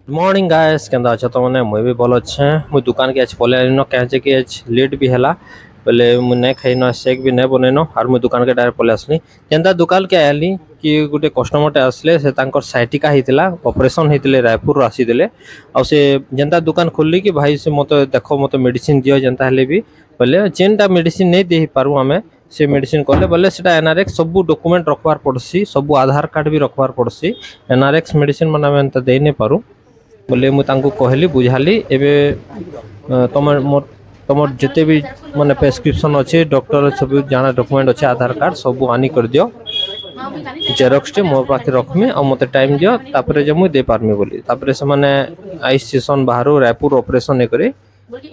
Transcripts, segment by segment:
Good morning guys केंदा अच्छा तो मने मुई भी भल अच्छे मुई दुकान के आज पले आलिनो कहे कि आज लेट भी हैला बोले मुई नहीं खाइनो शेक भी नहीं बनेनो और मुई दुकान के डायरेक्ट पले आसनी केंदा दुकान के आली कि गोटे कस्टमर टे आसले से तांकर साइटिका हितला ऑपरेशन हितले रायपुर आसी देले आ से जेंता दुकान खोलली कि भाई से मते देखो मते मेडिसिन दियो जेंता हले भी बोले जेनटा मेडिसिन नहीं दे पारू हमें से मेडिसिन कले बोले सेटा एनआरएक्स सब डॉक्यूमेंट रखवार पड़सी सब आधार कार्ड भी रखवार पड़सी एनआरएक्स मेडिसिन माने हम एंता दे नहीं पारू बोले मुझे कहली बुझाली एवं तुम जिते भी माने प्रेस्क्रिप्शन अच्छे डॉक्टर सब जाना डॉक्यूमेंट अच्छे आधार कार्ड सब आनी कर दियो जेरक्स टे मो पाखे रखमी और मते टाइम दियो तापरे जे मुई दे पारमी बोली तापरे से माने आई स्टेशन बाहर रायपुर ऑपरेशन ने करे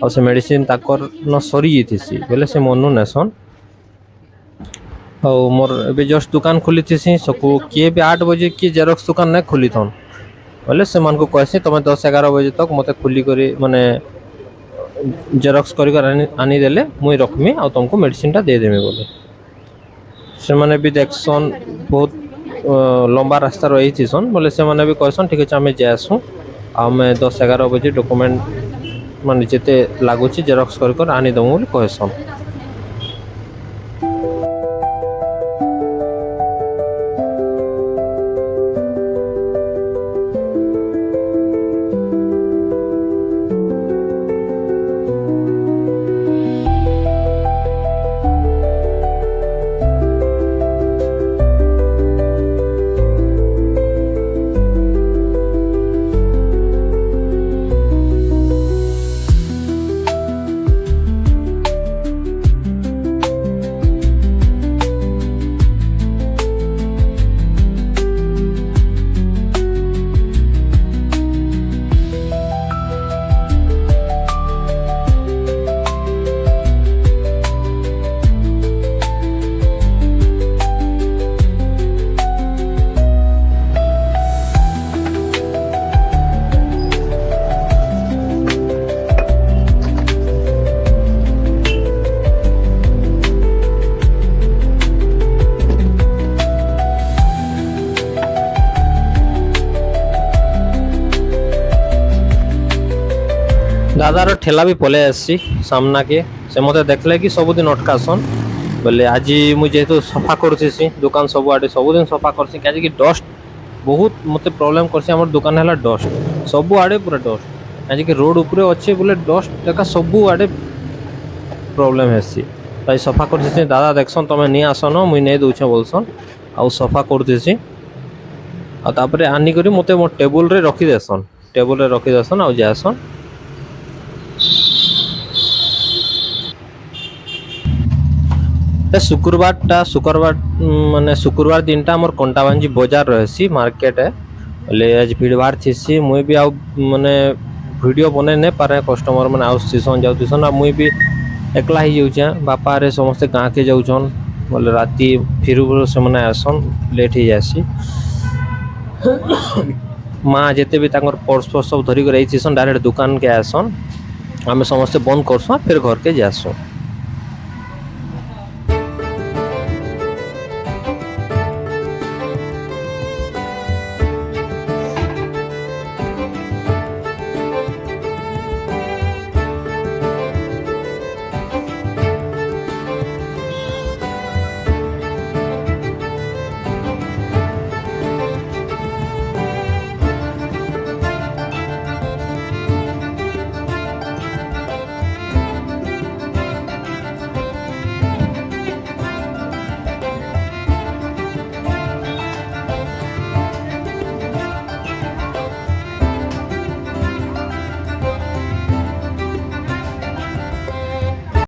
और से मेडिसिन ताकर न सरी जेतिसी बोले से मनु नेसन और मोर एबे जस्ट दुकान खोली थी सकू किए भी 8 बजे की जेरक्स दुकान नहीं खोली थन बोले से मन को कहसी तुम 10-11 बजे तक मते खुली करी माने जेरक्स करी कर आनी देले मुई रखमी और तुमको मेडिसिन टा दे देमी बोले से माने भी देखसन बहुत लंबा रास्ता रही थी सन बोले से माने भी कहसन ठीक है आम जासु आम 10-11 बजे डॉक्यूमेंट माने जिते लागुची जेरक्स कर आनी दमु बोले कहसन। दादार ठेला भी पलै आसी सामना के से मते देखले कि सबुदिन अटकासन बोले आज मुझे जेहेतु सफा करसी दुकान सब आड़े सबुदिन सफा करसी कि डस्ट बहुत मते प्रॉब्लम करसी हमर दुकान हैला डस्ट सब आड़े पूरा डस्ट आज कि रोड ऊपर अच्छे बोले डस्ट का सब आड़े प्रॉब्लम हेसी ताई सफा करसी दादा देखसन तमे नहीं आसन मुई नहीं दउछे बोलसन आ सफा करसी आ तापरे आनी करी मते मो टेबल रे रखी देसन आ जासन शुक्रवार माने शुक्रवार दिन टा मोर कंटाबांजी बाजार रहसी मार्केट है ले आज भीड़ भाड़ थी मुई भी आउ माने वीडियो बने नहीं पारे कस्टमर माने आउसन जाउसन आ मुई भी एकला ही जाउछे बापा रे समस्त गाँ के जाउछन बोले राती फिर से माने आसन लेट ही जासी माँ जेते भी तांकर पर्स पर्स सब धरी कर रही डायरेक्ट दुकान के आसन आमे समस्त बंद करसु फिर घर के जासु।